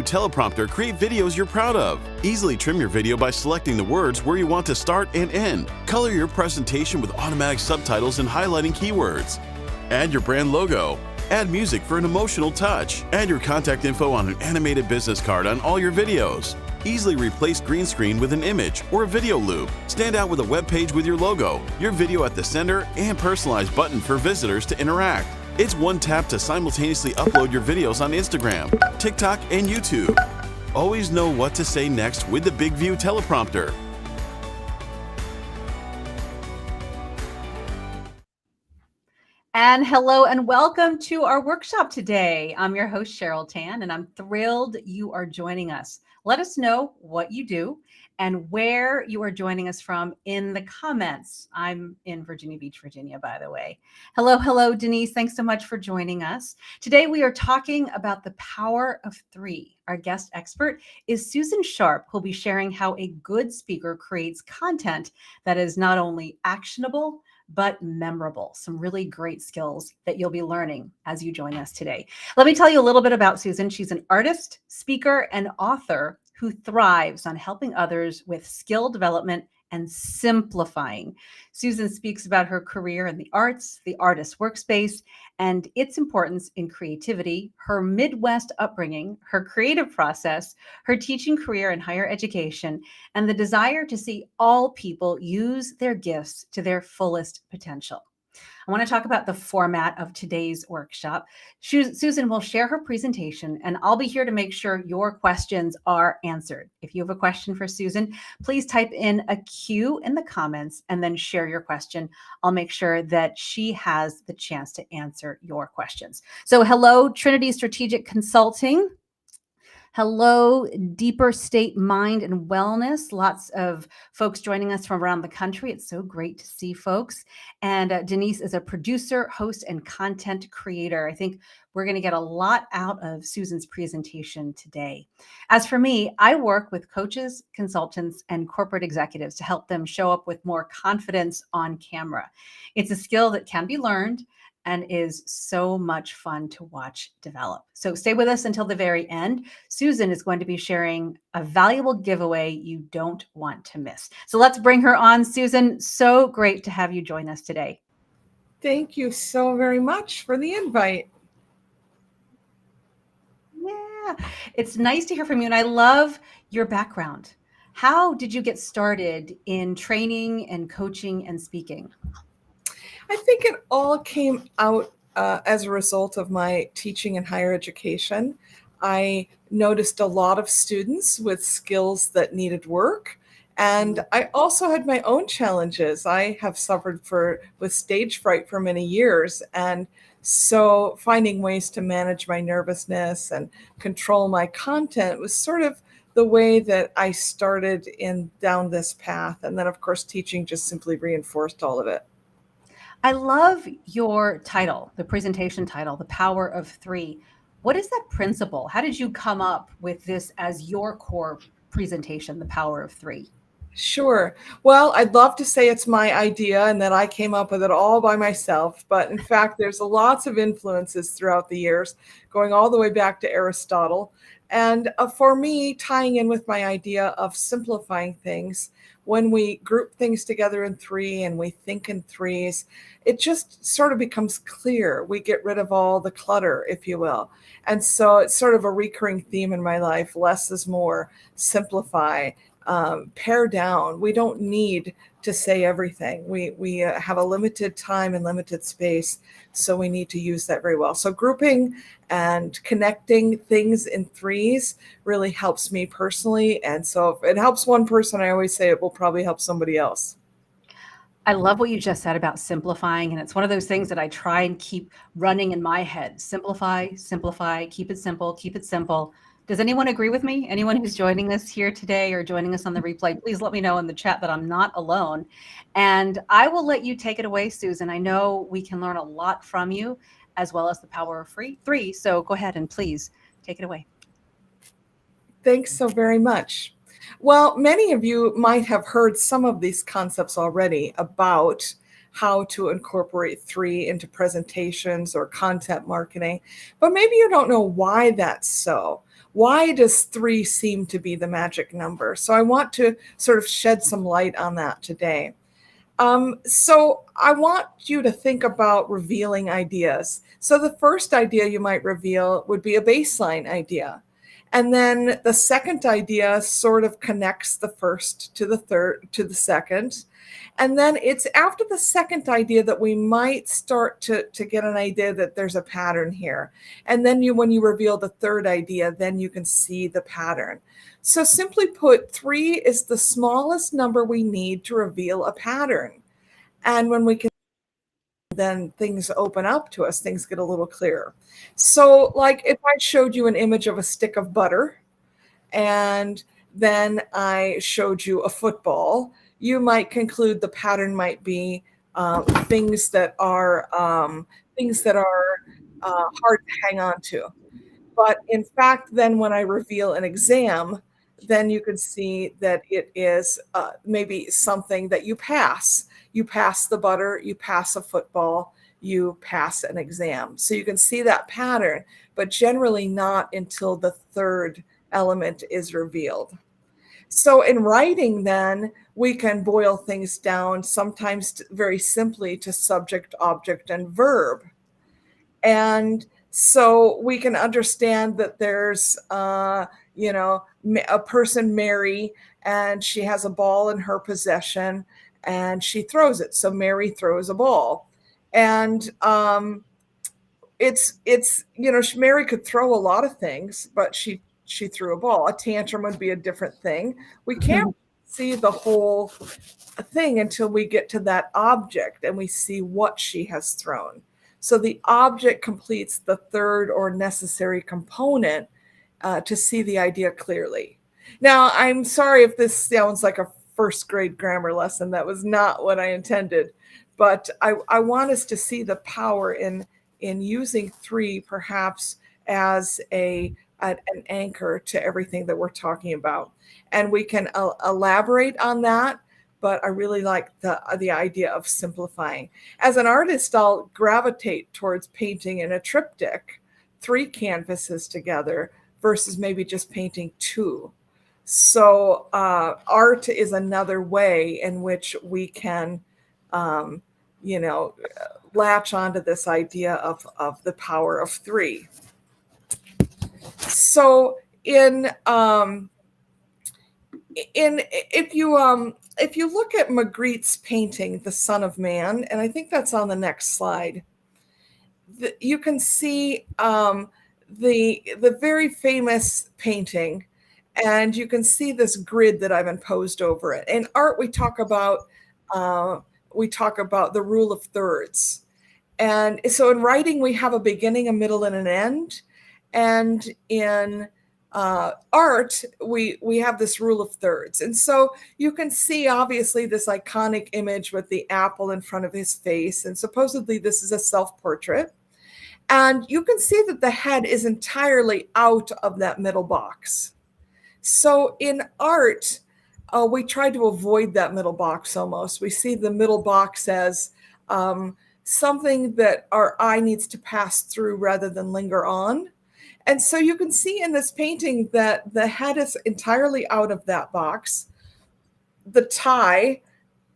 View Teleprompter, create videos you're proud of. Easily trim your video by selecting the words where you want to start and end. Color your presentation with automatic subtitles and highlighting keywords. Add your brand logo. Add music for an emotional touch. Add your contact info on an animated business card on all your videos. Easily replace green screen with an image or a video loop. Stand out with a web page with your logo, your video at the center, and personalized button for visitors to interact. It's one tap to simultaneously upload your videos on Instagram, TikTok, and YouTube. Always know what to say next with the Big View Teleprompter. And hello and welcome to our workshop today. I'm your host, Cheryl Tan, and I'm thrilled you are joining us. Let us know what you do and where you are joining us from in the comments. I'm in Virginia Beach, Virginia, by the way. Hello, Denise. Thanks so much for joining us. Today, we are talking about the power of three. Our guest expert is Susan Sharp, who'll be sharing how a good speaker creates content that is not only actionable, but memorable. Some really great skills that you'll be learning as you join us today. Let me tell you a little bit about Susan. She's an artist, speaker, and author who thrives on helping others with skill development and simplifying. Susan speaks about her career in the arts, the artist workspace, and its importance in creativity, her Midwest upbringing, her creative process, her teaching career in higher education, and the desire to see all people use their gifts to their fullest potential. I want to talk about the format of today's workshop. Susan will share her presentation, and I'll be here to make sure your questions are answered. If you have a question for Susan, please type in a Q in the comments and then share your question. I'll make sure that she has the chance to answer your questions. So hello, Trinity Strategic Consulting. Hello, Deeper State Mind and Wellness. Lots of folks joining us from around the country. It's so great to see folks. And Denise is a producer, host, and content creator. I think we're going to get a lot out of Susan's presentation today. As for me, I work with coaches, consultants, and corporate executives to help them show up with more confidence on camera. It's a skill that can be learned and is so much fun to watch develop. So stay with us until the very end. Susan is going to be sharing a valuable giveaway you don't want to miss. So let's bring her on. Susan, so great to have you join us today. Thank you so very much for the invite. Yeah, it's nice to hear from you. And I love your background. How did you get started in training and coaching and speaking? I think it all came out as a result of my teaching in higher education. I noticed a lot of students with skills that needed work. And I also had my own challenges. I have suffered with stage fright for many years. And so finding ways to manage my nervousness and control my content was sort of the way that I started down this path. And then, of course, teaching just simply reinforced all of it. I love your title, the presentation title, The Power of Three. What is that principle? How did you come up with this as your core presentation, The Power of Three? Sure. Well, I'd love to say it's my idea and that I came up with it all by myself. But in fact, there's lots of influences throughout the years, going all the way back to Aristotle. And for me, tying in with my idea of simplifying things, when we group things together in three and we think in threes, it just sort of becomes clear. We get rid of all the clutter, if you will. And so it's sort of a recurring theme in my life. Less is more, simplify, pare down. We don't need to say everything. We have a limited time and limited space, so we need to use that very well. So grouping and connecting things in threes really helps me personally. And so if it helps one person, I always say it will probably help somebody else. I love what you just said about simplifying. And it's one of those things that I try and keep running in my head. Simplify, keep it simple, keep it simple. Does anyone agree with me? Anyone who's joining us here today or joining us on the replay, please let me know in the chat that I'm not alone. And I will let you take it away, Susan. I know we can learn a lot from you, as well as the power of three. So go ahead and please take it away. Thanks so very much. Well, many of you might have heard some of these concepts already about how to incorporate three into presentations or content marketing, but maybe you don't know why that's so. Why does 3 seem to be the magic number? So I want to sort of shed some light on that today. So I want you to think about revealing ideas. So the first idea you might reveal would be a baseline idea. And then the second idea sort of connects the first to the third to the second. And then it's after the second idea that we might start to get an idea that there's a pattern here. And then when you reveal the third idea, then you can see the pattern. So simply put, 3 is the smallest number we need to reveal a pattern. And when we can, then things open up to us, things get a little clearer. So like if I showed you an image of a stick of butter, and then I showed you a football, you might conclude the pattern might be things that are hard to hang on to. But in fact, then when I reveal an exam, then you can see that it is maybe something that you pass. You pass the butter, you pass a football, you pass an exam. So you can see that pattern, but generally not until the third element is revealed. So in writing, then, we can boil things down sometimes very simply to subject, object, and verb. And so we can understand that there's, a person, Mary, and she has a ball in her possession, and she throws it. So Mary throws a ball. And Mary could throw a lot of things, but she threw a ball. A tantrum would be a different thing. We can't see the whole thing until we get to that object and we see what she has thrown. So the object completes the third or necessary component to see the idea clearly. Now, I'm sorry if this sounds like a first grade grammar lesson. That was not what I intended. But I want us to see the power in using 3 perhaps as an anchor to everything that we're talking about. And we can elaborate on that, but I really like the idea of simplifying. As an artist, I'll gravitate towards painting in a triptych, 3 canvases together versus maybe just painting 2. So art is another way in which we can latch onto this idea of the power of 3. So if you look at Magritte's painting, The Son of Man, and I think that's on the next slide, you can see the very famous painting, and you can see this grid that I've imposed over it. In art, we talk about the rule of thirds. And so in writing, we have a beginning, a middle, and an end. And in art, we have this rule of thirds. And so you can see, obviously, this iconic image with the apple in front of his face. And supposedly this is a self-portrait. And you can see that the head is entirely out of that middle box. So in art, we try to avoid that middle box almost. We see the middle box as something that our eye needs to pass through rather than linger on. And so you can see in this painting that the head is entirely out of that box. The tie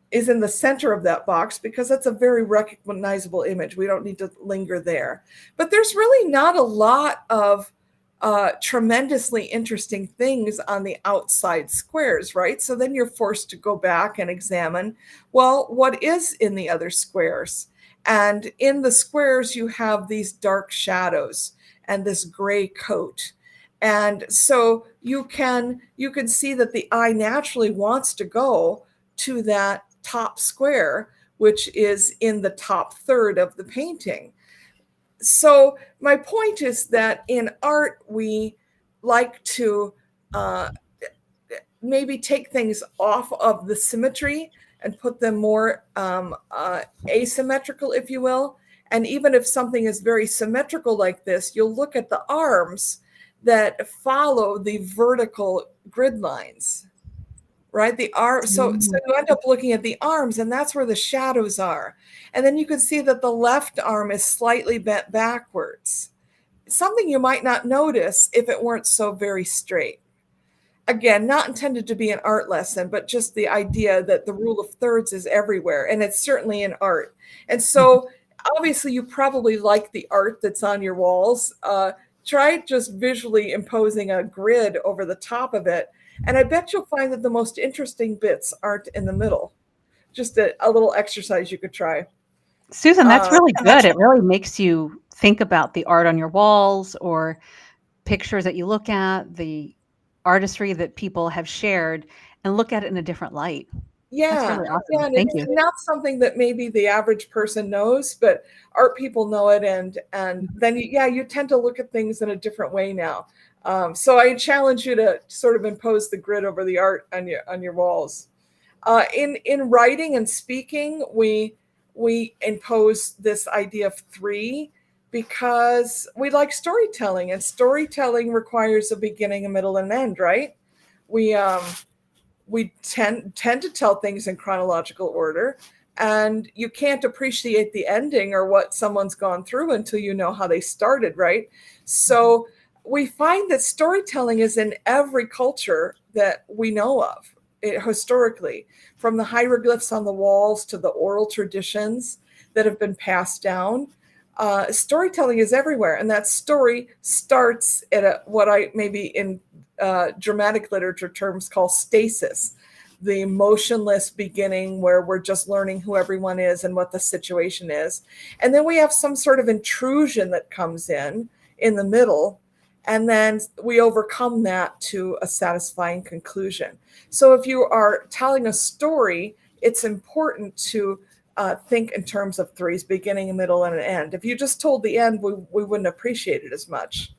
is in the center of that box because that's a very recognizable image. We don't need to linger there. But there's really not a lot of tremendously interesting things on the outside squares, right? So then you're forced to go back and examine, well, what is in the other squares? And in the squares, you have these dark shadows and this gray coat. And so you can see that the eye naturally wants to go to that top square, which is in the top third of the painting. So my point is that in art, we like to maybe take things off of the symmetry and put them more asymmetrical, if you will. And even if something is very symmetrical like this, you'll look at the arms that follow the vertical grid lines, right? The arm. So you end up looking at the arms, and that's where the shadows are. And then you can see that the left arm is slightly bent backwards. something you might not notice if it weren't so very straight. Again, not intended to be an art lesson, but just the idea that the rule of thirds is everywhere, and it's certainly in art. And so obviously you probably like the art that's on your walls. Try just visually imposing a grid over the top of it, and I bet you'll find that the most interesting bits aren't in the middle. Just a little exercise you could try. Susan, that's really And good. It really makes you think about the art on your walls or pictures that you look at, the artistry that people have shared, and look at it in a different light. That's yeah, really awesome. and Thank it's you. not something that maybe the average person knows, but art people know it, and then you tend to look at things in a different way now. So I challenge you to sort of impose the grid over the art on your walls. In writing and speaking, we impose this idea of three because we like storytelling, and storytelling requires a beginning, a middle, and an end, right? We tend to tell things in chronological order, and you can't appreciate the ending or what someone's gone through until you know how they started, right? So we find that storytelling is in every culture that we know of historically, from the hieroglyphs on the walls to the oral traditions that have been passed down. Storytelling is everywhere, and that story starts at what I maybe in dramatic literature terms call stasis, the motionless beginning where we're just learning who everyone is and what the situation is. And then we have some sort of intrusion that comes in the middle, and then we overcome that to a satisfying conclusion. So if you are telling a story, it's important to think in terms of threes, beginning, a middle, and an end. If you just told the end, we wouldn't appreciate it as much.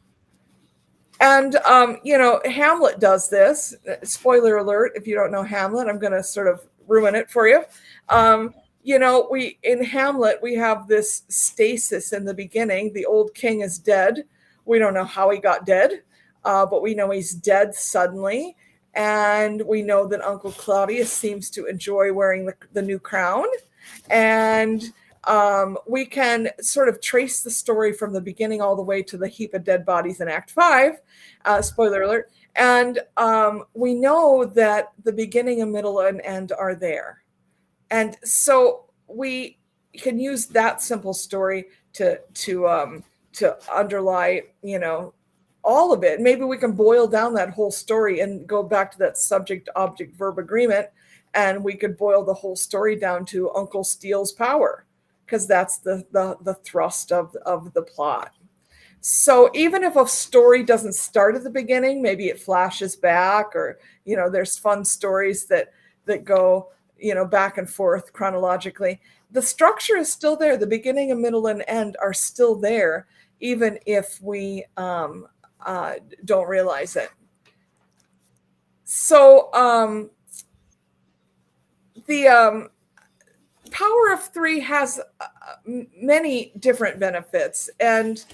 And, Hamlet does this. Spoiler alert, if you don't know Hamlet, I'm going to sort of ruin it for you. In Hamlet, we have this stasis in the beginning. The old king is dead. We don't know how he got dead, but we know he's dead suddenly. And we know that Uncle Claudius seems to enjoy wearing the new crown. And we can sort of trace the story from the beginning all the way to the heap of dead bodies in Act 5. Spoiler alert. And we know that the beginning, a middle, and end are there. And so we can use that simple story to underlie, all of it. Maybe we can boil down that whole story and go back to that subject, object, verb agreement. And we could boil the whole story down to Uncle Steele's power, because that's the thrust of the plot. So even if a story doesn't start at the beginning, maybe it flashes back, or, there's fun stories that go, back and forth chronologically. The structure is still there. The beginning, a middle, and end are still there, even if we don't realize it. So the power of three has many different benefits, and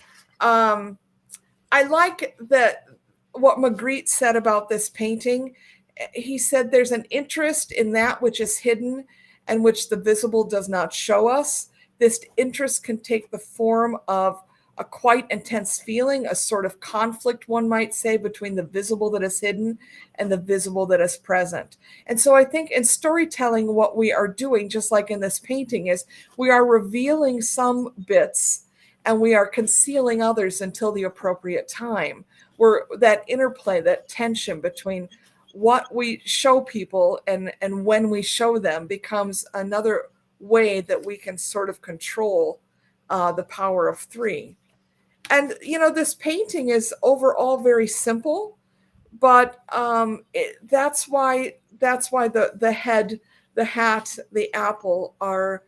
I like that what Magritte said about this painting. He said there's an interest in that which is hidden and which the visible does not show us. This interest can take the form of a quite intense feeling, a sort of conflict, one might say, between the visible that is hidden and the visible that is present. And so I think in storytelling, what we are doing, just like in this painting, is we are revealing some bits and we are concealing others until the appropriate time, where that interplay, that tension between what we show people and when we show them becomes another way that we can sort of control the power of three. And, this painting is overall very simple, but that's why the head, the hat, the apple are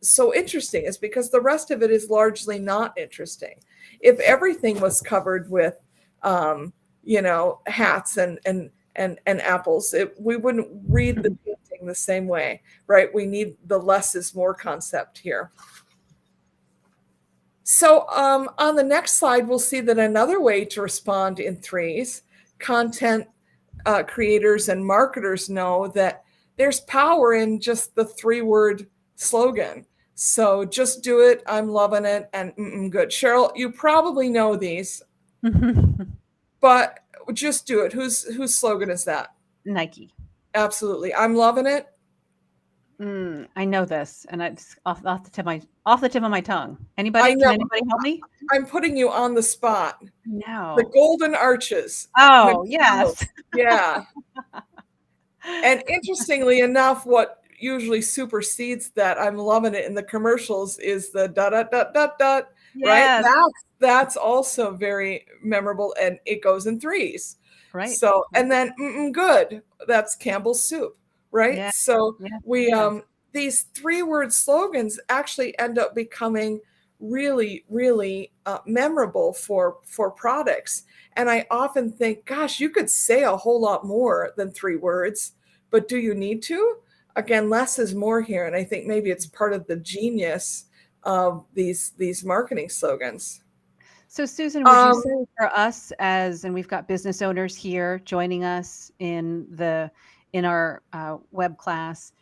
so interesting, is because the rest of it is largely not interesting. If everything was covered with, hats and apples, we wouldn't read the painting the same way, right? We need the less is more concept here. So on the next slide, we'll see that another way to respond in threes, content creators and marketers know that there's power in just the 3-word slogan. So just do it. I'm loving it. And good. Cheryl, you probably know these, but just do it. Whose slogan is that? Nike. Absolutely. I'm loving it. I know this, and it's off the tip of my tongue. I Anybody? know. Can anybody help me? I'm putting you on the spot. No. The golden arches. Oh, yes. Yeah. And interestingly enough, what usually supersedes that I'm loving it in the commercials is the dot dot dot dot dot. Yes. Right? That's also very memorable, and it goes in threes. Right. So, and then good. That's Campbell's soup, right? Yeah. So Yeah. we these 3-word slogans actually end up becoming really, really memorable for products. And I often think, gosh, you could say a whole lot more than 3 words, but do you need to? Again, less is more here. And I think maybe it's part of the genius of these marketing slogans. So Susan, would you say for us and we've got business owners here joining us in our web class,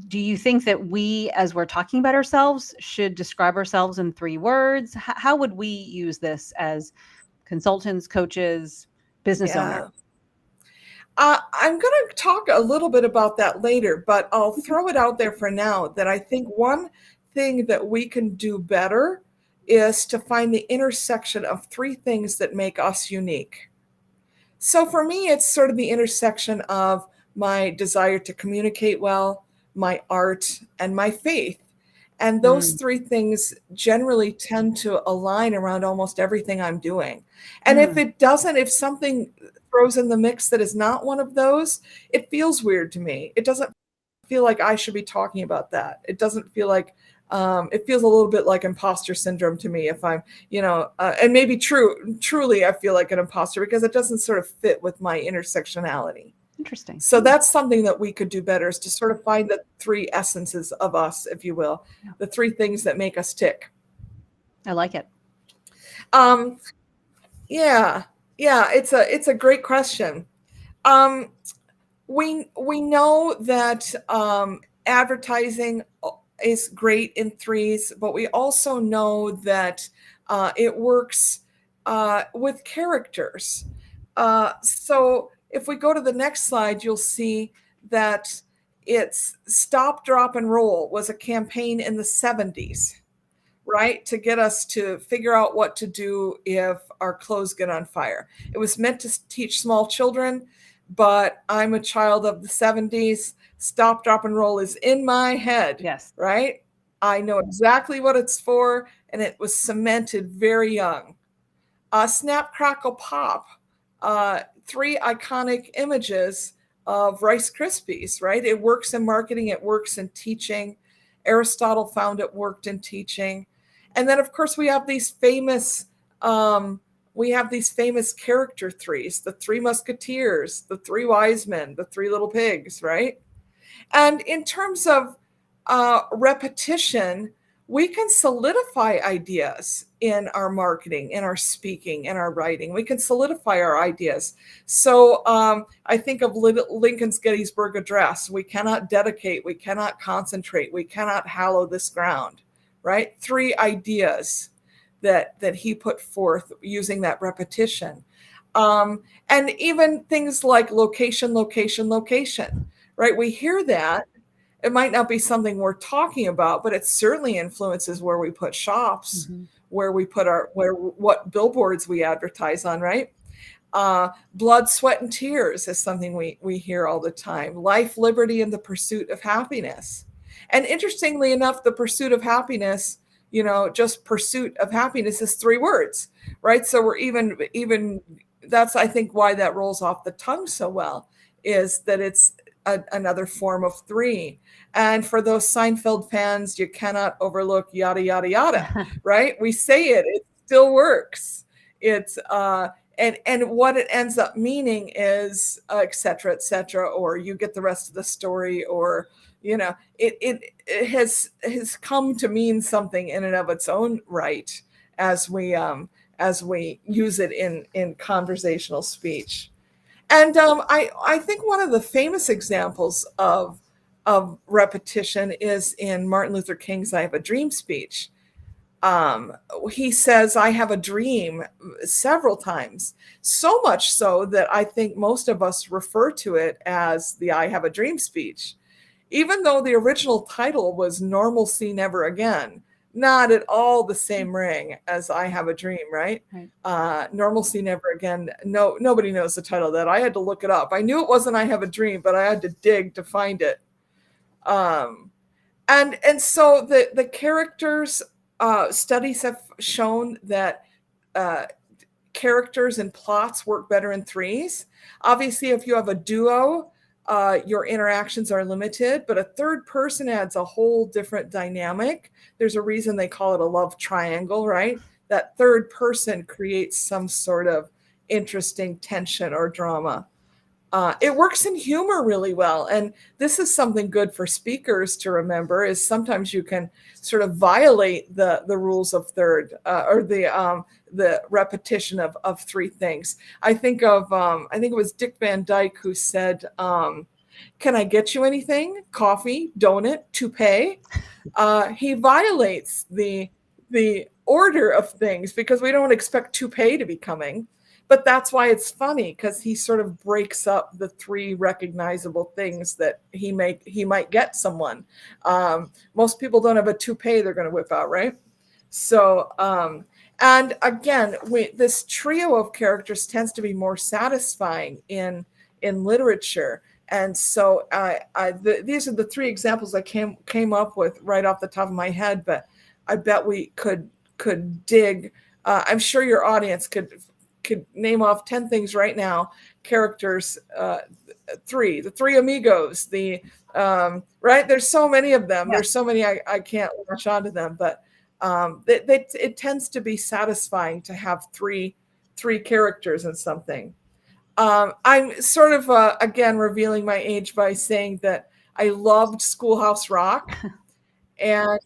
do you think that we, as we're talking about ourselves, should describe ourselves in 3 words? How would we use this as consultants, coaches, business owners? I'm going to talk a little bit about that later, but I'll throw it out there for now that I think one thing that we can do better is to find the intersection of 3 things that make us unique. So for me, it's sort of the intersection of my desire to communicate well, my art, and my faith. And those 3 things generally tend to align around almost everything I'm doing. And if something throws in the mix that is not one of those, it feels weird to me. It doesn't feel like I should be talking about that. It doesn't feel like, it feels a little bit like imposter syndrome to me if I'm, and maybe truly I feel like an imposter because it doesn't sort of fit with my intersectionality. Interesting. So that's something that we could do better, is to sort of find the 3 essences of us, if you will, the 3 things that make us tick. I like it. Yeah, it's a great question. We know that advertising is great in 3s, but we also know that it works with characters. So if we go to the next slide, you'll see that it's Stop, Drop, and Roll was a campaign in the 70s, right? To get us to figure out what to do if our clothes get on fire. It was meant to teach small children, but I'm a child of the 70s. Stop, Drop, and Roll is in my head. Yes. Right? I know exactly what it's for, and it was cemented very young. Snap, Crackle, Pop. 3 iconic images of Rice Krispies, right? It works in marketing. It works in teaching. Aristotle found it worked in teaching. And then, of course, we have these famous character 3s, the 3 Musketeers, the 3 Wise Men, the 3 Little Pigs, right? And in terms of repetition, we can solidify ideas in our marketing, in our speaking, in our writing. We can solidify our ideas. So I think of Lincoln's Gettysburg Address. We cannot dedicate, we cannot concentrate, we cannot hallow this ground, right? 3 ideas that he put forth using that repetition. And even things like location, location, location, right? We hear that. It might not be something we're talking about, but it certainly influences where we put shops, where we put what billboards we advertise on, right? Blood, sweat, and tears is something we hear all the time. Life, liberty, and the pursuit of happiness. And interestingly enough, the pursuit of happiness, just pursuit of happiness is 3 words, right? So we're even that's, I think, why that rolls off the tongue so well, is that it's another form of 3. And for those Seinfeld fans, you cannot overlook yada, yada, yada, right? We say it still works. It's, and what it ends up meaning is et cetera, or you get the rest of the story, or, it has come to mean something in and of its own right as we use it in conversational speech. And I think one of the famous examples of of repetition is in Martin Luther King's I Have a Dream speech. He says, I have a dream several times, so much so that I think most of us refer to it as the I Have a Dream speech, even though the original title was Normalcy Never Again. Not at all the same ring as I Have a Dream, right? Normalcy Never Again. No, nobody knows the title of that. I had to look it up. I knew it wasn't I Have a Dream, but I had to dig to find it. And so the characters, studies have shown that characters and plots work better in threes. Obviously, if you have a duo, your interactions are limited, but a third person adds a whole different dynamic. There's a reason they call it a love triangle, right? That third person creates some sort of interesting tension or drama. It works in humor really well. And this is something good for speakers to remember, is sometimes you can sort of violate the rules of third, or the repetition of three things. I think it was Dick Van Dyke who said, can I get you anything? Coffee, donut, toupee. He violates the order of things because we don't expect toupee to be coming. But that's why it's funny, because he sort of breaks up the three recognizable things that he might get someone. Most people don't have a toupee they're going to whip out, right? So, and again, this trio of characters tends to be more satisfying in literature. And so these are the three examples I came up with right off the top of my head, but I bet we could dig. I'm sure your audience could name off 10 things right now. Characters, the three amigos, right? There's so many of them. Yeah. There's so many I can't latch onto them, but it tends to be satisfying to have three characters in something. I'm sort of again revealing my age by saying that I loved Schoolhouse Rock, and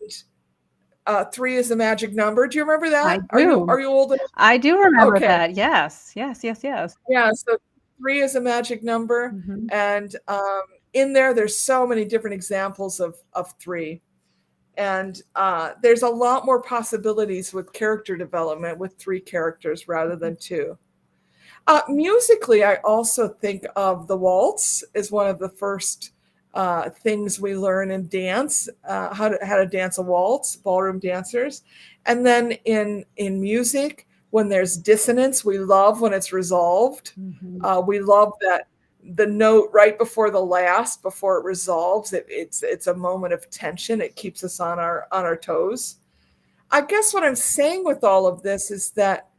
3 is a magic number. Do you remember that? I do. Are you old enough? I do remember that. Yes. Yeah, so 3 is a magic number. Mm-hmm. And in there's so many different examples of 3. And there's a lot more possibilities with character development with 3 characters rather than 2. Musically, I also think of the waltz as one of the first things we learn in dance, how to dance a waltz, ballroom dancers. And then in music, when there's dissonance, we love when it's resolved. Mm-hmm. We love that the note right before the last, before it resolves, it's a moment of tension. It keeps us on our toes. I guess what I'm saying with all of this is that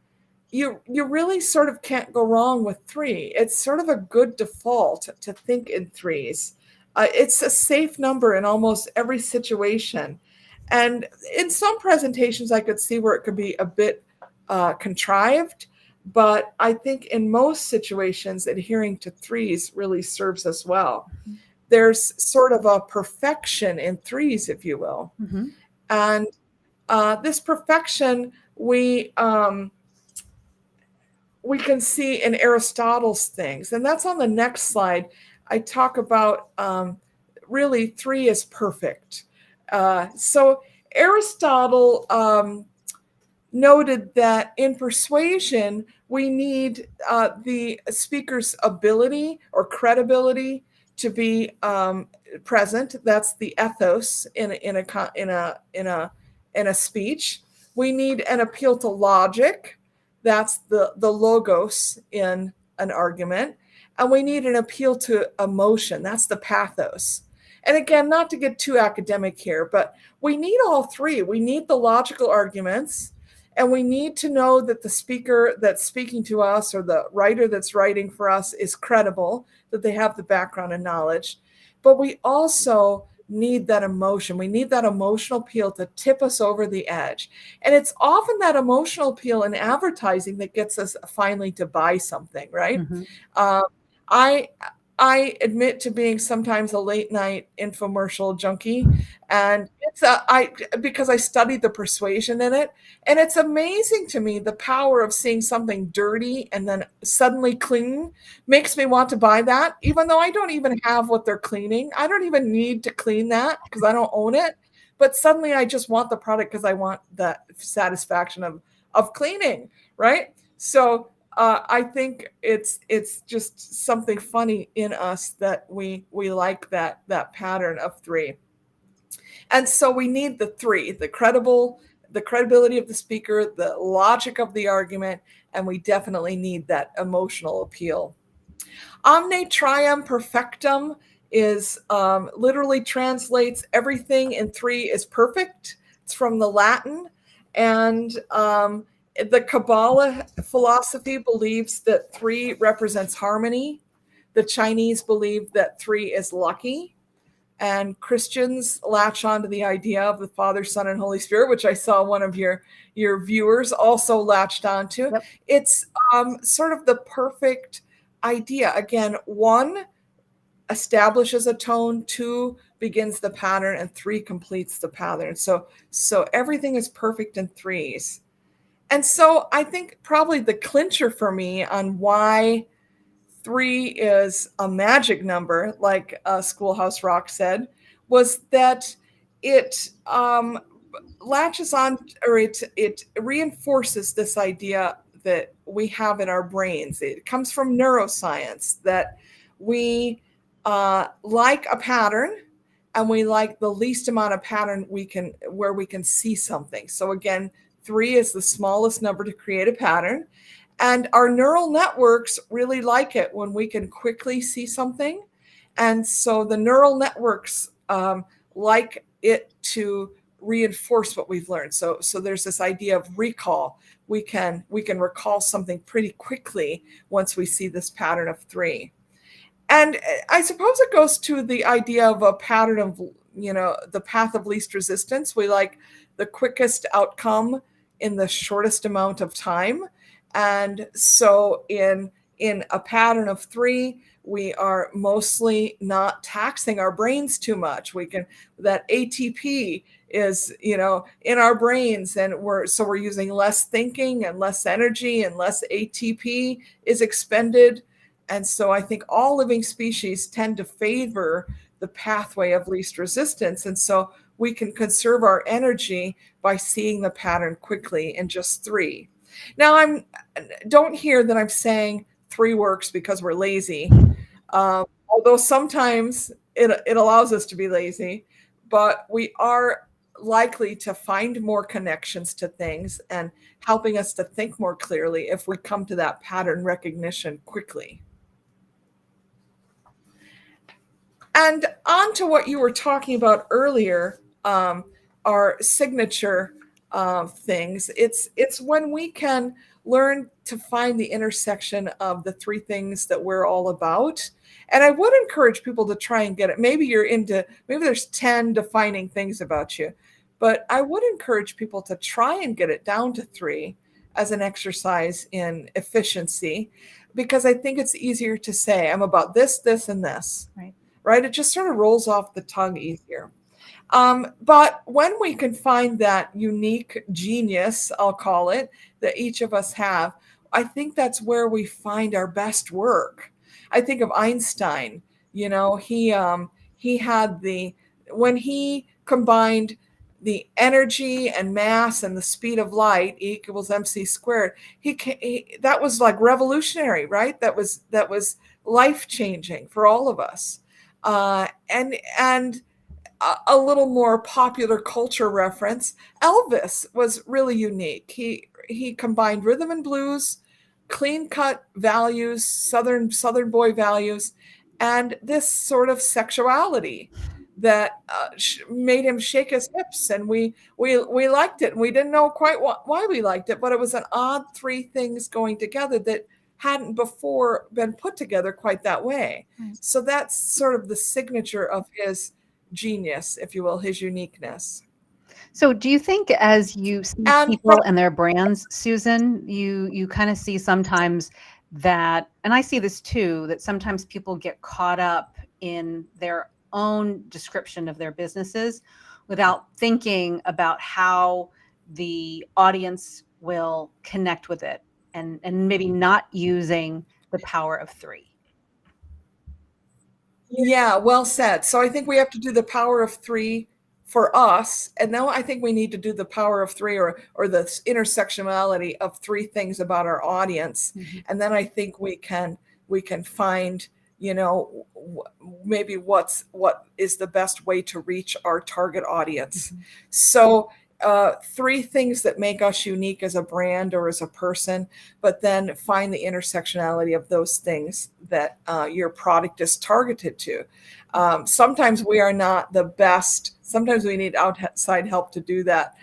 you really sort of can't go wrong with 3. It's sort of a good default to think in 3s. It's a safe number in almost every situation. And in some presentations, I could see where it could be a bit contrived. But I think in most situations, adhering to 3s really serves us well. Mm-hmm. There's sort of a perfection in 3s, if you will. Mm-hmm. And this perfection, we can see in Aristotle's things. And that's on the next slide. I talk about really 3 is perfect. So Aristotle noted that in persuasion, we need the speaker's ability or credibility to be present. That's the ethos in a speech. We need an appeal to logic. That's the logos in an argument. And we need an appeal to emotion. That's the pathos. And again, not to get too academic here, but we need all 3. We need the logical arguments, and we need to know that the speaker that's speaking to us or the writer that's writing for us is credible, that they have the background and knowledge. But we also need that emotion. We need that emotional appeal to tip us over the edge. And it's often that emotional appeal in advertising that gets us finally to buy something, right? Mm-hmm. I admit to being sometimes a late night infomercial junkie, and So because I studied the persuasion in it, and it's amazing to me the power of seeing something dirty and then suddenly clean makes me want to buy that, even though I don't even have what they're cleaning. I don't even need to clean that because I don't own it. But suddenly I just want the product because I want that satisfaction of cleaning, right? So I think it's just something funny in us that we like that pattern of 3. And so we need the 3, the credibility of the speaker, the logic of the argument, and we definitely need that emotional appeal. Omne trium perfectum is literally translates everything in 3 is perfect. It's from the Latin. And the Kabbalah philosophy believes that 3 represents harmony. The Chinese believe that 3 is lucky. And Christians latch on to the idea of the Father, Son, and Holy Spirit, which I saw one of your viewers also latched onto. Yep. It's sort of the perfect idea. Again, 1 establishes a tone, 2 begins the pattern, and 3 completes the pattern. So everything is perfect in 3s. And so I think probably the clincher for me on why 3 is a magic number, like Schoolhouse Rock said, was that it latches on, or it reinforces this idea that we have in our brains. It comes from neuroscience that we like a pattern, and we like the least amount of pattern where we can see something. So again, 3 is the smallest number to create a pattern. And our neural networks really like it when we can quickly see something. And so the neural networks like it to reinforce what we've learned. So there's this idea of recall. We can recall something pretty quickly once we see this pattern of 3. And I suppose it goes to the idea of a pattern of, the path of least resistance. We like the quickest outcome in the shortest amount of time. And so in a pattern of 3, we are mostly not taxing our brains too much. That ATP is, in our brains, and we're using less thinking and less energy, and less ATP is expended. And so I think all living species tend to favor the pathway of least resistance. And so we can conserve our energy by seeing the pattern quickly in just 3. Now, don't hear that I'm saying 3 works because we're lazy, although sometimes it allows us to be lazy, but we are likely to find more connections to things and helping us to think more clearly if we come to that pattern recognition quickly. And on to what you were talking about earlier, our signature things. It's when we can learn to find the intersection of the 3 things that we're all about. And I would encourage people to try and get it. Maybe there's 10 defining things about you, but I would encourage people to try and get it down to 3 as an exercise in efficiency, because I think it's easier to say, I'm about this, this, and this. Right? It just sort of rolls off the tongue easier. But when we can find that unique genius, I'll call it, that each of us have, I think that's where we find our best work. I think of Einstein. He had when he combined the energy and mass and the speed of light, E = mc squared, that was like revolutionary, right? That was life-changing for all of us. And a little more popular culture reference, Elvis was really unique. He combined rhythm and blues, clean-cut values, southern boy values, and this sort of sexuality that made him shake his hips, and we liked it, and we didn't know quite why we liked it, but it was an odd 3 things going together that hadn't before been put together quite that way. So that's sort of the signature of his genius, if you will, his uniqueness. So do you think as you see people and their brands, Susan, you kind of see sometimes that, and I see this too, that sometimes people get caught up in their own description of their businesses without thinking about how the audience will connect with it, and maybe not using the power of three. Yeah, well said. So I think we have to do the power of three for us. And now I think we need to do the power of three, or the intersectionality of three things about our audience. Mm-hmm. And then I think we can find, maybe what is the best way to reach our target audience. Mm-hmm. So three things that make us unique as a brand or as a person, but then find the intersectionality of those things that your product is targeted to. Sometimes we are not the best. Sometimes we need outside help to do that.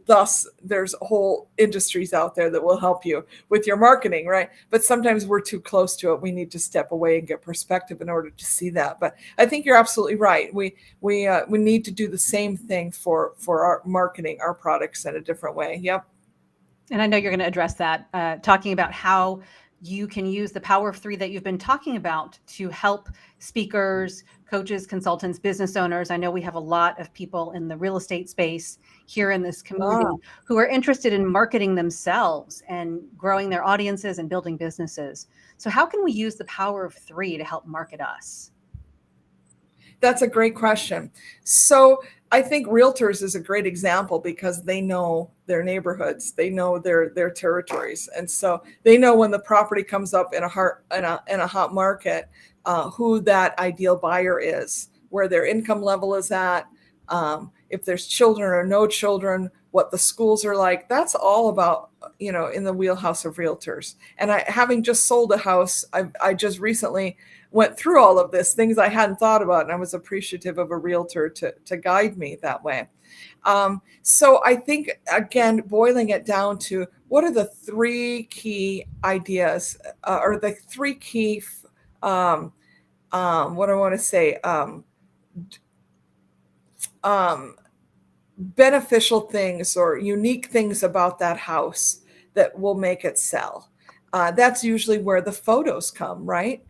Thus, there's whole industries out there that will help you with your marketing, right? But sometimes we're too close to it. We need to step away and get perspective in order to see that. But I think you're absolutely right. We need to do the same thing for our marketing, our products in a different way. Yep. And I know you're going to address that, talking about how you can use the power of three that you've been talking about to help speakers, coaches, consultants, business owners. I know we have a lot of people in the real estate space here in this community who are interested in marketing themselves and growing their audiences and building businesses. So how can we use the power of three to help market us? That's a great question. So I think realtors is a great example because they know their neighborhoods, they know their territories, and so they know when the property comes up in a hot market, who that ideal buyer is, where their income level is at, if there's children or no children, what the schools are like. That's all about, in the wheelhouse of realtors. And having just sold a house, I just recently went through all of this, things I hadn't thought about, and I was appreciative of a realtor to guide me that way. So I think, again, boiling it down to what are the three key ideas, or the three key, what do I want to say, beneficial things or unique things about that house that will make it sell. That's usually where the photos come, right?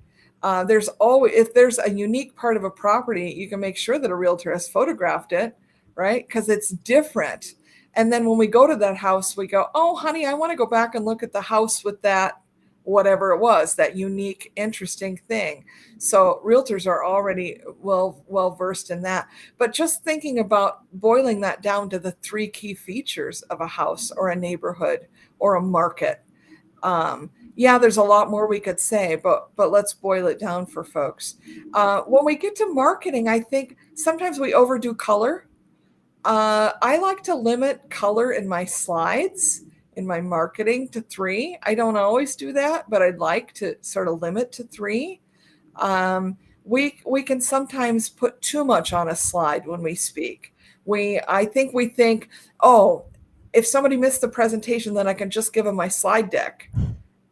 There's always, if there's a unique part of a property, you can make sure that a realtor has photographed it, right? Because it's different. And then when we go to that house, we go, oh, honey, I want to go back and look at the house with that, whatever it was, that unique, interesting thing. So realtors are already well versed in that. But just thinking about boiling that down to the three key features of a house or a neighborhood or a market. Yeah, there's a lot more we could say, but let's boil it down for folks. When we get to marketing, I think sometimes we overdo color. I like to limit color in my slides, in my marketing, to three. I don't always do that, but I'd like to sort of limit to three. We can sometimes put too much on a slide when we speak. I think we think, oh, if somebody missed the presentation, then I can just give them my slide deck.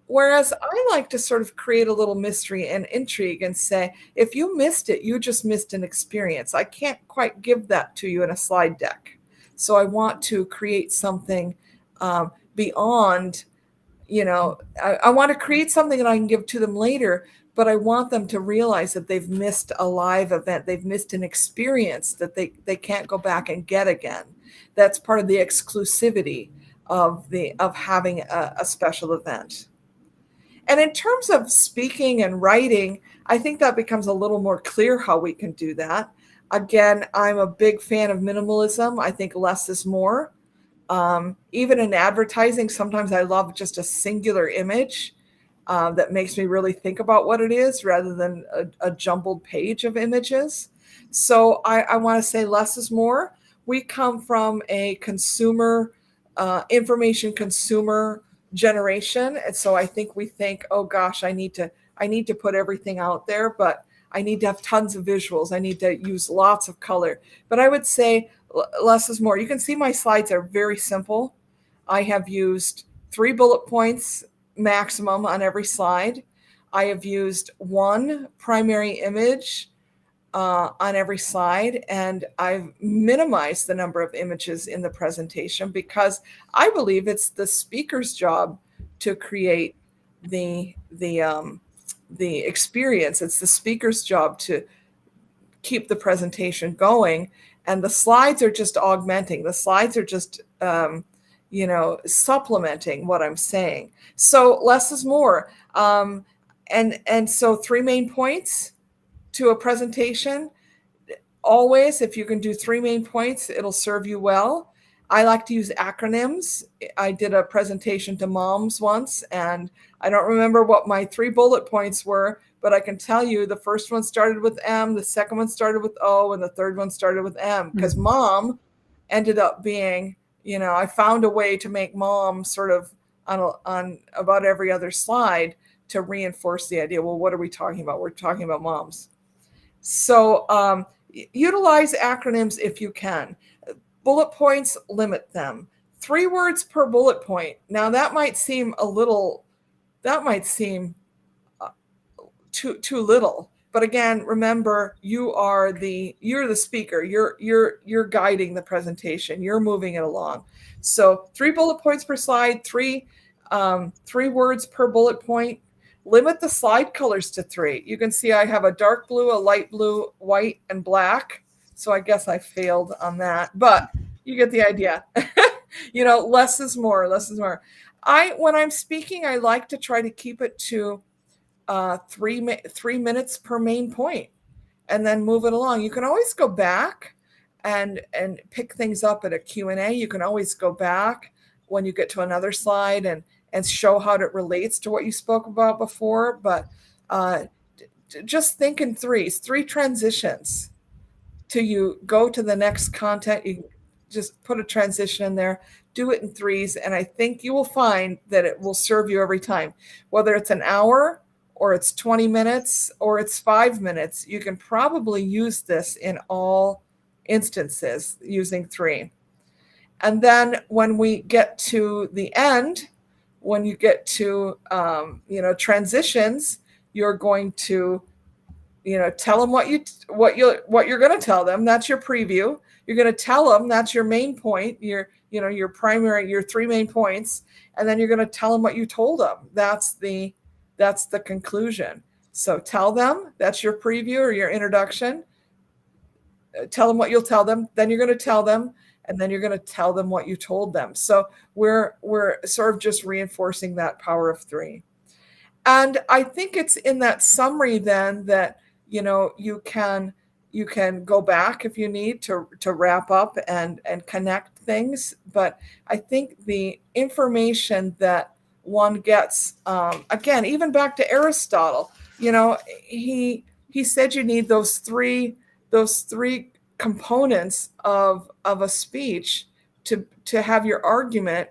Whereas I like to sort of create a little mystery and intrigue and say, if you missed it, you just missed an experience. I can't quite give that to you in a slide deck. So I want to create something beyond, I want to create something that I can give to them later, but I want them to realize that they've missed a live event. They've missed an experience that they can't go back and get again. That's part of the exclusivity of having a special event. And in terms of speaking and writing, I think that becomes a little more clear how we can do that. Again, I'm a big fan of minimalism. I think less is more. Even in advertising, sometimes I love just a singular image that makes me really think about what it is rather than a jumbled page of images. So I want to say less is more. We come from a consumer, information consumer generation. And so I think we think, oh gosh, I need to put everything out there, but I need to have tons of visuals. I need to use lots of color. But I would say less is more. You can see my slides are very simple. I have used 3 bullet points maximum on every slide. I have used 1 primary image on every slide, and I've minimized the number of images in the presentation because I believe it's the speaker's job to create the experience. It's the speaker's job to keep the presentation going. And the slides are just augmenting. The slides are just, supplementing what I'm saying. So less is more. And so 3 main points to a presentation. Always, if you can do 3 main points, it'll serve you well. I like to use acronyms. I did a presentation to moms once, and I don't remember what my 3 bullet points were, but I can tell you the first one started with M, the second one started with O, and the third one started with M, because mom ended up being, I found a way to make mom sort of on about every other slide to reinforce the idea. Well, what are we talking about? We're talking about moms. So utilize acronyms if you can. Bullet points, limit them. 3 words per bullet point. Now that might seem too little. But again, remember, you're the speaker. You're guiding the presentation. You're moving it along. So 3 bullet points per slide, 3 words per bullet point. Limit the slide colors to 3. You can see I have a dark blue, a light blue, white, and black. So I guess I failed on that, but you get the idea. Less is more, less is more. When I'm speaking, I like to try to keep it to 3 minutes per main point, and then move it along. You can always go back and pick things up at a Q&A. You can always go back when you get to another slide and show how it relates to what you spoke about before. But just think in 3s, 3 transitions till you go to the next content. You just put a transition in there, do it in 3s, and I think you will find that it will serve you every time. Whether it's an hour or it's 20 minutes or it's 5 minutes, you can probably use this in all instances using 3. And then when we get to the end, when you get to transitions, you're going to tell them what you're going to tell them. That's your preview. You're going to tell them that's your main point, your 3 main points, and then you're going to tell them what you told them. That's the conclusion. So tell them, that's your preview or your introduction. Tell them what you'll tell them. Then you're going to tell them, and then you're going to tell them what you told them. So we're sort of just reinforcing that power of 3. And I think it's in that summary then that you can go back if you need to wrap up and connect things. But I think the information that one gets, again, even back to Aristotle, he said you need those three components of a speech to have your argument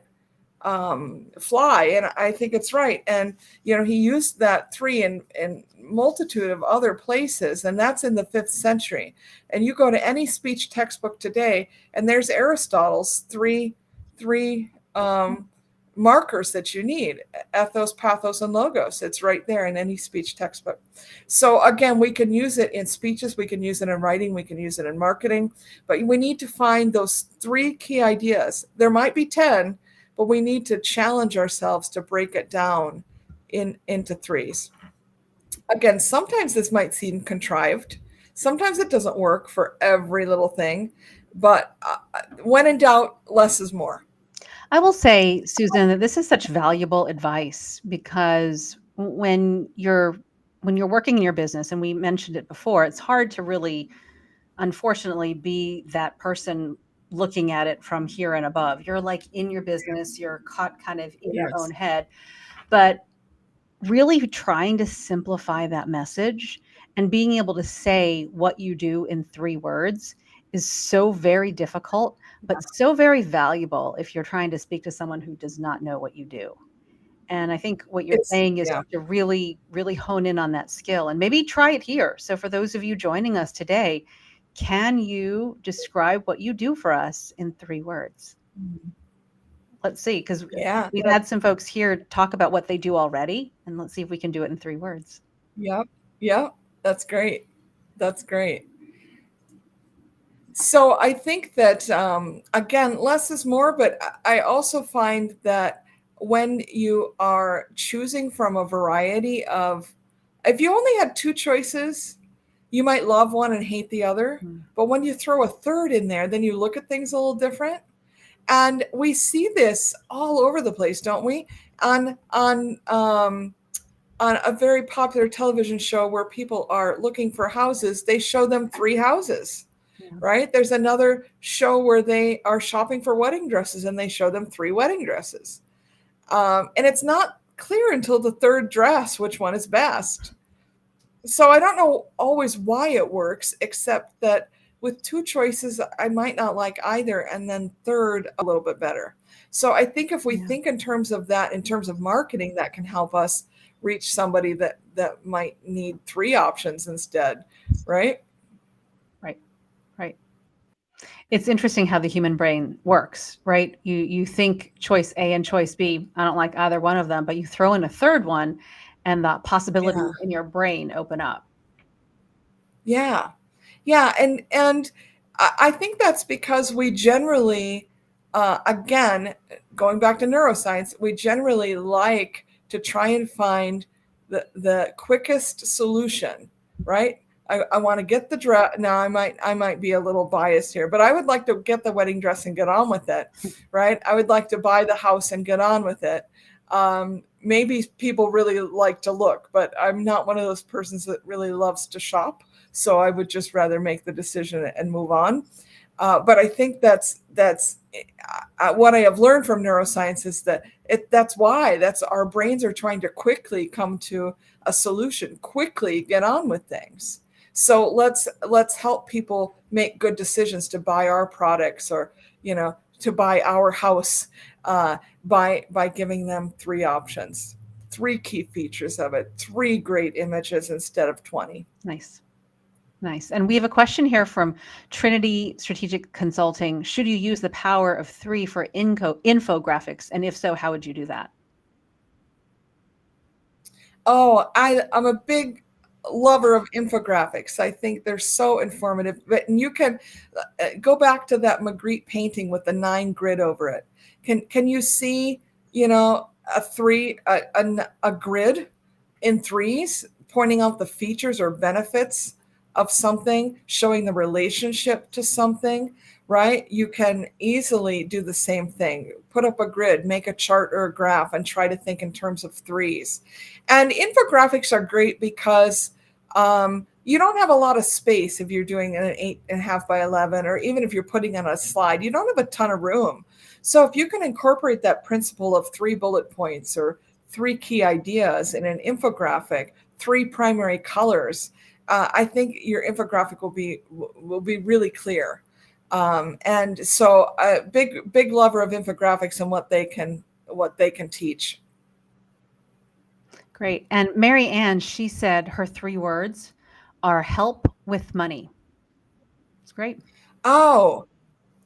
fly. And I think it's right. And, he used that 3 in multitude of other places, and that's in the 5th century. And you go to any speech textbook today, and there's Aristotle's three markers that you need: ethos, pathos, and logos. It's right there in any speech textbook. So again, we can use it in speeches, we can use it in writing, we can use it in marketing, but we need to find those 3 key ideas. There might be 10, but we need to challenge ourselves to break it down into 3s. Again, sometimes this might seem contrived. Sometimes it doesn't work for every little thing, but when in doubt, less is more. I will say, Susan, that this is such valuable advice, because when you're working in your business, and we mentioned it before, it's hard to really, unfortunately, be that person looking at it from here and above. You're like in your business, you're caught kind of in your own head, but really trying to simplify that message and being able to say what you do in 3 words is so very difficult, but so very valuable if you're trying to speak to someone who does not know what you do. And I think what you're saying is to really, really hone in on that skill and maybe try it here. So for those of you joining us today, can you describe what you do for us in 3 words? Let's see, because we've had some folks here talk about what they do already, and let's see if we can do it in 3 words. Yep. That's great. So I think that, again, less is more, but I also find that when you are choosing from a variety of, if you only had 2 choices, You might love one and hate the other, Mm. but when you throw a third in there, then you look at things a little different. And we see this all over the place, don't we? On a very popular television show where people are looking for houses, they show them 3 houses, Yeah. right? There's another show where they are shopping for wedding dresses and they show them 3 wedding dresses. And it's not clear until the 3rd dress which one is best. So I don't know always why it works, except that with 2 choices, I might not like either, and then third a little bit better. So I think if we Yeah. think in terms of that, in terms of marketing, that can help us reach somebody that might need 3 options instead, right? Right. Right. It's interesting how the human brain works, right? You think choice A and choice B, I don't like either one of them, but you throw in a third one and the possibilities Yeah. in your brain open up. Yeah. Yeah, and I think that's because we generally, again, going back to neuroscience, we generally like to try and find the quickest solution, right? I want to get the dress. Now I might be a little biased here, but I would like to get the wedding dress and get on with it, right? I would like to buy the house and get on with it. Maybe people really like to look, but I'm not one of those persons that really loves to shop. So I would just rather make the decision and move on. But I think that's what I have learned from neuroscience is that that's our brains are trying to quickly come to a solution, quickly get on with things. So let's help people make good decisions to buy our products or to buy our house by giving them 3 options, 3 key features of it, 3 great images instead of 20. Nice. Nice. And we have a question here from Trinity Strategic Consulting. Should you use the power of 3 for infographics? And if so, how would you do that? Oh, I'm a big lover of infographics. I think they're so informative. But you can go back to that Magritte painting with the 9 grid over it. Can you see, a grid in 3s pointing out the features or benefits of something, showing the relationship to something, right? You can easily do the same thing. Put up a grid, make a chart or a graph, and try to think in terms of 3s. And infographics are great because you don't have a lot of space if you're doing an 8.5 by 11, or even if you're putting on a slide, you don't have a ton of room. So if you can incorporate that principle of 3 bullet points or 3 key ideas in an infographic, 3 primary colors, I think your infographic will be really clear. And so a big lover of infographics and what they can teach. Great. And Mary Ann, she said her 3 words are help with money. It's great. Oh,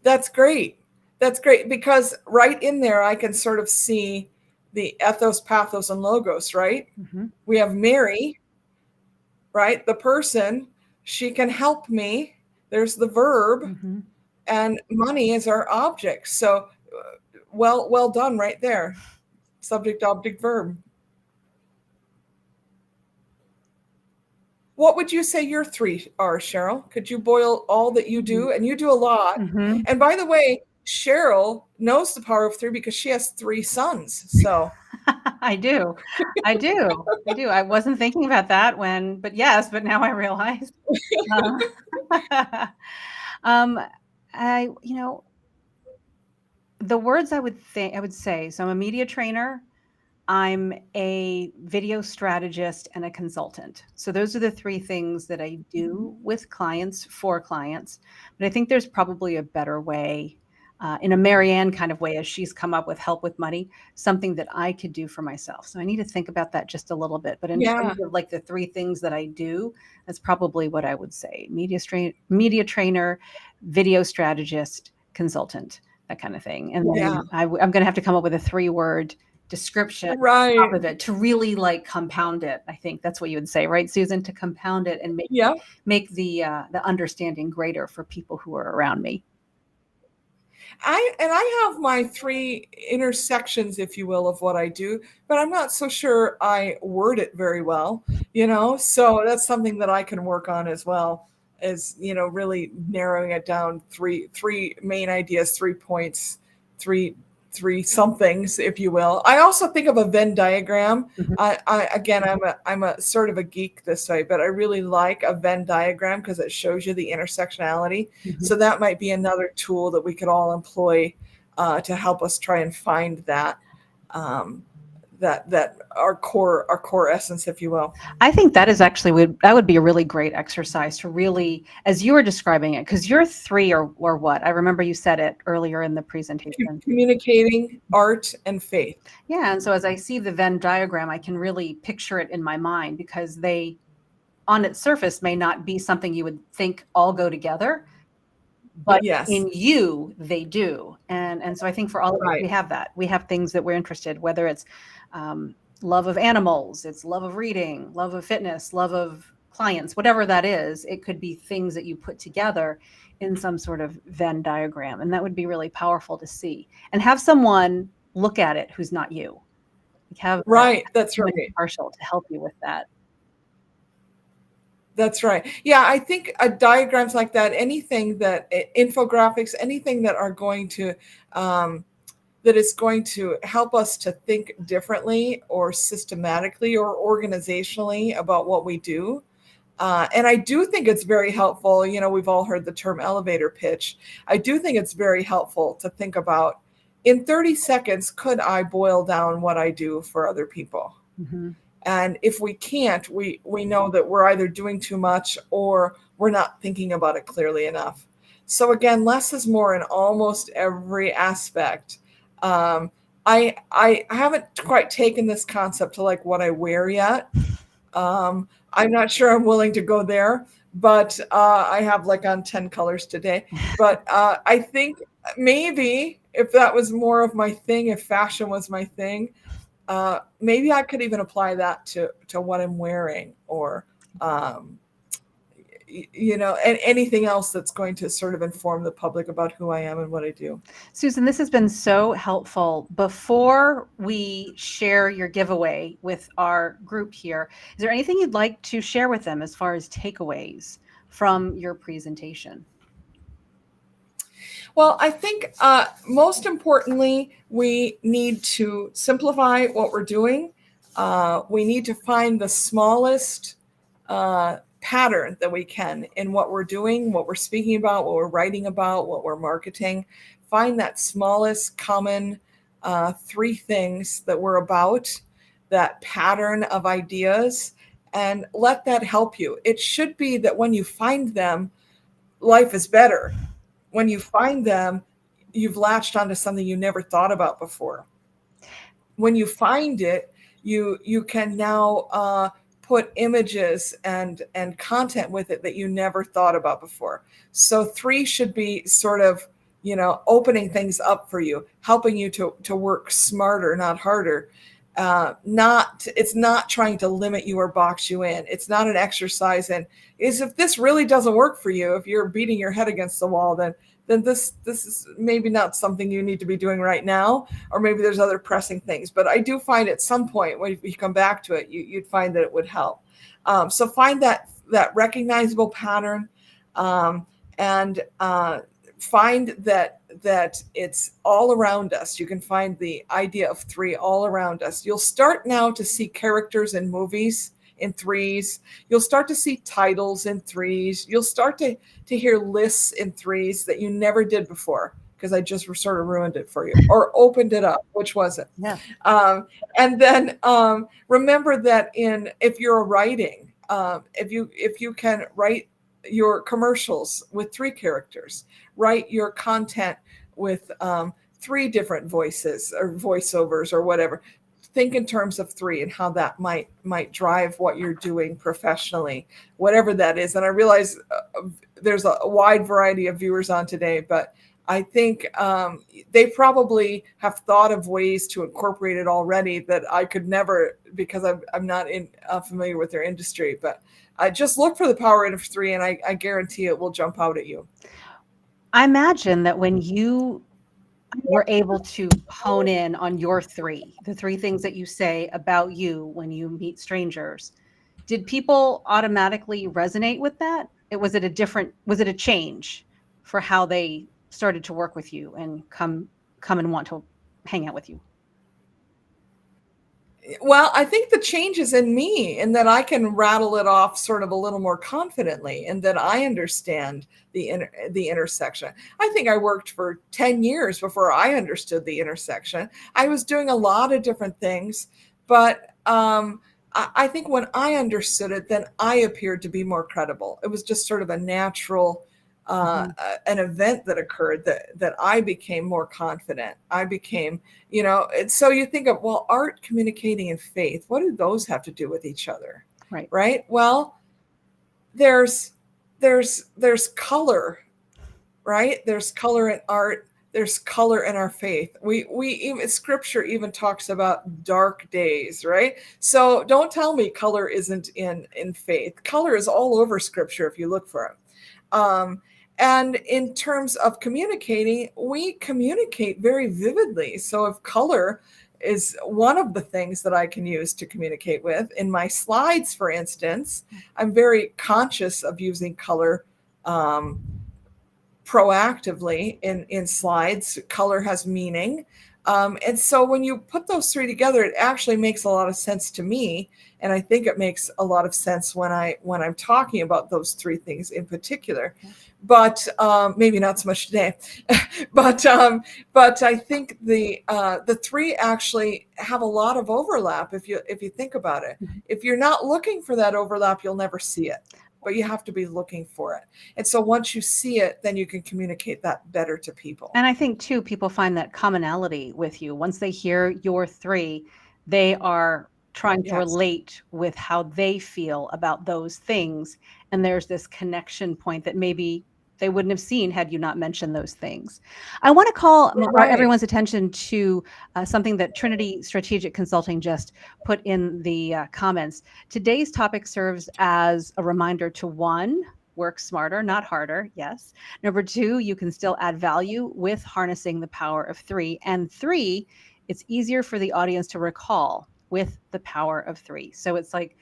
that's great. That's great because right in there I can sort of see the ethos, pathos, and logos, right? Mm-hmm. We have Mary, right? The person, she can help me. There's the verb, Mm-hmm. and money is our object. So well done right there. Subject, object, verb. What would you say your 3 are, Cheryl? Could you boil all that you do? And you do a lot. Mm-hmm. And by the way, Cheryl knows the power of 3 because she has 3 sons. So I do. I wasn't thinking about that but now I realize. The words I would say, so I'm a media trainer, I'm a video strategist, and a consultant. So those are the 3 things that I do with clients, for clients. But I think there's probably a better way, in a Marianne kind of way, as she's come up with help with money, something that I could do for myself. So I need to think about that just a little bit. But in terms of like the 3 things that I do, that's probably what I would say: media trainer, video strategist, consultant, that kind of thing. And then I'm going to have to come up with a 3-word description right. of it to really like compound it. I think that's what you would say, right, Susan? To compound it and make the understanding greater for people who are around me. I have my three intersections, if you will, of what I do, but I'm not so sure I word it very well, so that's something that I can work on as well, is, really narrowing it down, three main ideas, 3 points, three somethings, if you will. I also think of a Venn diagram. Mhm. Again, I'm a sort of a geek this way, but I really like a Venn diagram because it shows you the intersectionality. Mhm. So that might be another tool that we could all employ to help us try and find that that our core essence, if you will. I think that is actually that would be a really great exercise to really, as you were describing it, because you're three or what? I remember you said it earlier in the presentation. Communicating, art, and faith. Yeah, and so as I see the Venn diagram, I can really picture it in my mind because they, on its surface, may not be something you would think all go together, but Yes. in you, they do. And so I think for all of us, Right. we have that. We have things that we're interested, whether it's love of animals, it's love of reading, love of fitness, love of clients, whatever that is. It could be things that you put together in some sort of Venn diagram. And that would be really powerful to see and have someone look at it who's not you. Have Right. That's someone right. impartial to help you with that. That's right. Yeah, I think diagrams like that, anything that infographics, anything that are going to that is going to help us to think differently or systematically or organizationally about what we do. And I do think it's very helpful. We've all heard the term elevator pitch. I do think it's very helpful to think about, in 30 seconds, could I boil down what I do for other people? Mm-hmm. And if we can't, we know that we're either doing too much or we're not thinking about it clearly enough. So again, less is more in almost every aspect. I haven't quite taken this concept to like what I wear yet. I'm not sure I'm willing to go there, but I have like on 10 colors today. But I think maybe if that was more of my thing, if fashion was my thing, maybe I could even apply that to what I'm wearing, or and anything else that's going to sort of inform the public about who I am and what I do. Susan, this has been so helpful. Before we share your giveaway with our group here, is there anything you'd like to share with them as far as takeaways from your presentation? Well, I think most importantly, we need to simplify what we're doing. We need to find the smallest pattern that we can in what we're doing, what we're speaking about, what we're writing about, what we're marketing. Find that smallest common three things that we're about, that pattern of ideas, and let that help you. It should be that when you find them, life is better. When you find them, you've latched onto something you never thought about before. When you find it, you can now put images and content with it that you never thought about before. So 3 should be sort of, opening things up for you, helping you to work smarter, not harder. It's not trying to limit you or box you in. It's not an exercise in, is if this really doesn't work for you, if you're beating your head against the wall, then this is maybe not something you need to be doing right now, or maybe there's other pressing things. But I do find at some point when you come back to it, you'd find that it would help. So find that recognizable pattern, and find that it's all around us. You can find the idea of 3 all around us. You'll start now to see characters in movies in 3s. You'll start to see titles in 3s. You'll start to hear lists in 3s that you never did before, because I just sort of ruined it for you or opened it up. Which was it? Yeah. And then remember that if you're writing, if you can write your commercials with 3 characters, write your content with 3 different voices or voiceovers or whatever. Think in terms of 3 and how that might drive what you're doing professionally, whatever that is. And I realize there's a wide variety of viewers on today, but I think they probably have thought of ways to incorporate it already that I could never, because I'm not familiar with their industry. But just look for the power of 3, and I guarantee it will jump out at you. I imagine that when you were able to hone in on your the three things that you say about you when you meet strangers. Did people automatically resonate with that? Was it a change for how they started to work with you and come and want to hang out with you? Well, I think the change is in me, and that I can rattle it off sort of a little more confidently, and that I understand the intersection. I think I worked for 10 years before I understood the intersection. I was doing a lot of different things, but I think when I understood it, then I appeared to be more credible. It was just sort of a natural an event that occurred that I became more confident. I became, and so you think of, well, art, communicating, and faith, what do those have to do with each other? Right. Right. Well, there's color, right? There's color in art. There's color in our faith. We even scripture even talks about dark days, right? So don't tell me color isn't in faith. Color is all over scripture if you look for it. And in terms of communicating, we communicate very vividly. So if color is one of the things that I can use to communicate with, in my slides, for instance, I'm very conscious of using color proactively in slides. Color has meaning. And so when you put those three together, it actually makes a lot of sense to me. And I think it makes a lot of sense when I'm talking about those three things in particular. But maybe not so much today. but I think the three actually have a lot of overlap if you think about it. If you're not looking for that overlap, you'll never see it. But you have to be looking for it. And so once you see it, then you can communicate that better to people. And I think too, people find that commonality with you. Once they hear your three, they are trying to relate with how they feel about those things. And there's this connection point that maybe they wouldn't have seen had you not mentioned those things. I want to call everyone's attention to something that Trinity Strategic Consulting just put in the comments. Today's topic serves as a reminder to one, work smarter, not harder. Yes. Number two, you can still add value with harnessing the power of three. And three, it's easier for the audience to recall with the power of three. So it's like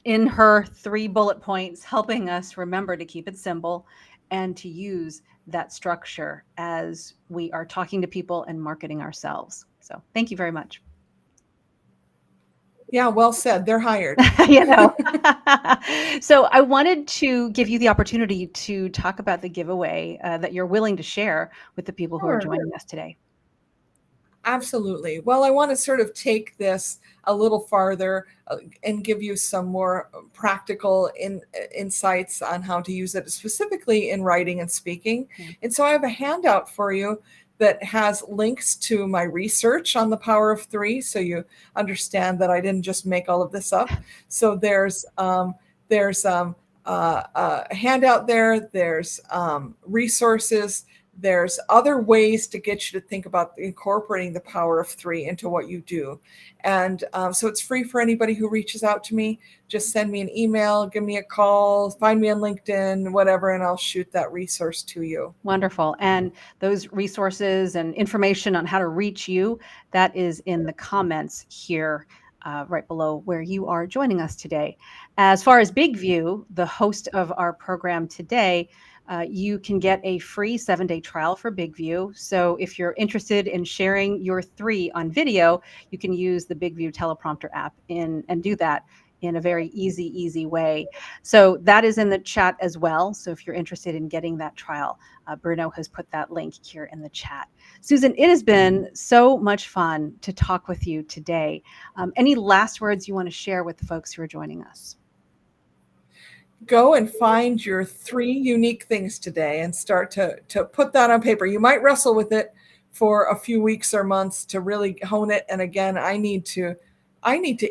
in her 3 bullet points, helping us remember to keep it simple and to use that structure as we are talking to people and marketing ourselves. So thank you very much. Yeah, well said. They're hired. So I wanted to give you the opportunity to talk about the giveaway that you're willing to share with the people who are joining us today. Absolutely. Well, I want to sort of take this a little farther and give you some more practical insights on how to use it specifically in writing and speaking. And so I have a handout for you that has links to my research on the power of three, so you understand that I didn't just make all of this up. So there's a handout there. There's resources. There's other ways to get you to think about incorporating the power of three into what you do. And so it's free for anybody who reaches out to me. Just send me an email, give me a call, find me on LinkedIn, whatever, and I'll shoot that resource to you. Wonderful. And those resources and information on how to reach you, that is in the comments here. Right below where you are joining us today. As far as Big View, the host of our program today, you can get a free 7-day trial for Big View. So if you're interested in sharing your three on video, you can use the Big View Teleprompter app and do that in a very easy way. So that is in the chat as well. So if you're interested in getting that trial, Bruno has put that link here in the chat. Susan, it has been so much fun to talk with you today. Any last words you want to share with the folks who are joining us? Go and find your three unique things today and start to put that on paper. You might wrestle with it for a few weeks or months to really hone it. And again, I need to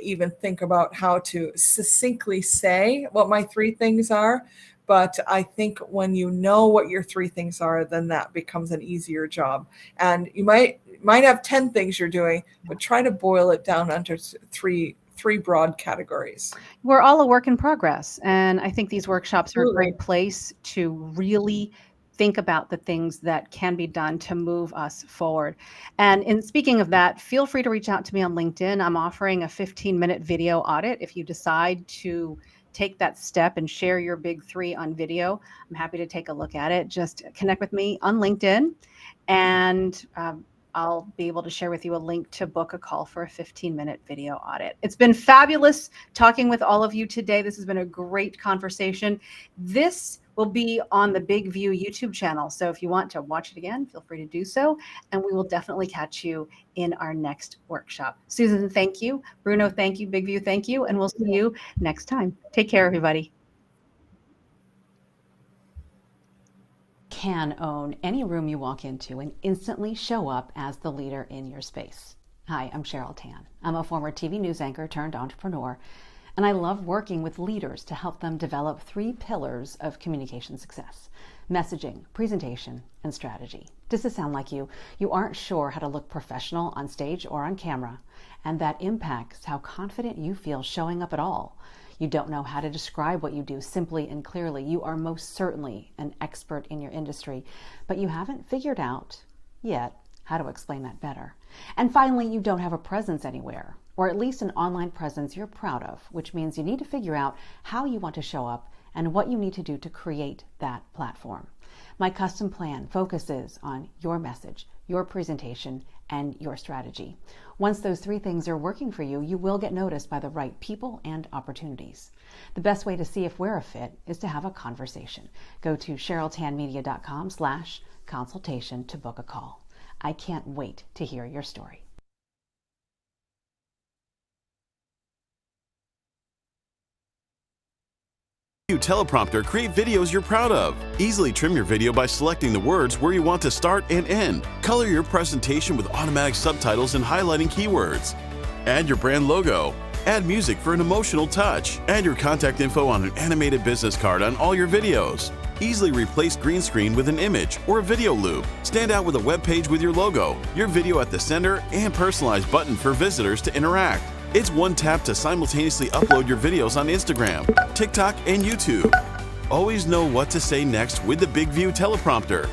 even think about how to succinctly say what my three things are. But I think when you know what your three things are, then that becomes an easier job. And you might have 10 things you're doing, but try to boil it down under three broad categories. We're all a work in progress. And I think these workshops are a great place to really think about the things that can be done to move us forward. And in speaking of that, feel free to reach out to me on LinkedIn. I'm offering a 15-minute video audit. If you decide to take that step and share your big 3 on video, I'm happy to take a look at it. Just connect with me on LinkedIn, and I'll be able to share with you a link to book a call for a 15-minute video audit. It's been fabulous talking with all of you today. This has been a great conversation. This will be on the Big View YouTube channel. So if you want to watch it again, feel free to do so. And we will definitely catch you in our next workshop. Susan, thank you. Bruno, thank you. Big View, thank you. And we'll see you next time. Take care, everybody. Can own any room you walk into and instantly show up as the leader in your space. Hi, I'm Cheryl Tan. I'm a former TV news anchor turned entrepreneur, and I love working with leaders to help them develop 3 pillars of communication success: messaging, presentation, and strategy. Does this sound like you? You aren't sure how to look professional on stage or on camera, and that impacts how confident you feel showing up at all. You don't know how to describe what you do simply and clearly. You are most certainly an expert in your industry, but you haven't figured out yet how to explain that better. And finally, you don't have a presence anywhere, or at least an online presence you're proud of, which means you need to figure out how you want to show up and what you need to do to create that platform. My custom plan focuses on your message, your presentation, and your strategy. Once those 3 things are working for you, you will get noticed by the right people and opportunities. The best way to see if we're a fit is to have a conversation. Go to CherylTanMedia.com/consultation to book a call. I can't wait to hear your story. View Teleprompter, create videos you're proud of. Easily trim your video by selecting the words where you want to start and end. Color your presentation with automatic subtitles and highlighting keywords. Add your brand logo. Add music for an emotional touch. Add your contact info on an animated business card on all your videos. Easily replace green screen with an image or a video loop. Stand out with a web page with your logo, your video at the center, and personalized button for visitors to interact. It's one tap to simultaneously upload your videos on Instagram, TikTok, and YouTube. Always know what to say next with the Big View Teleprompter.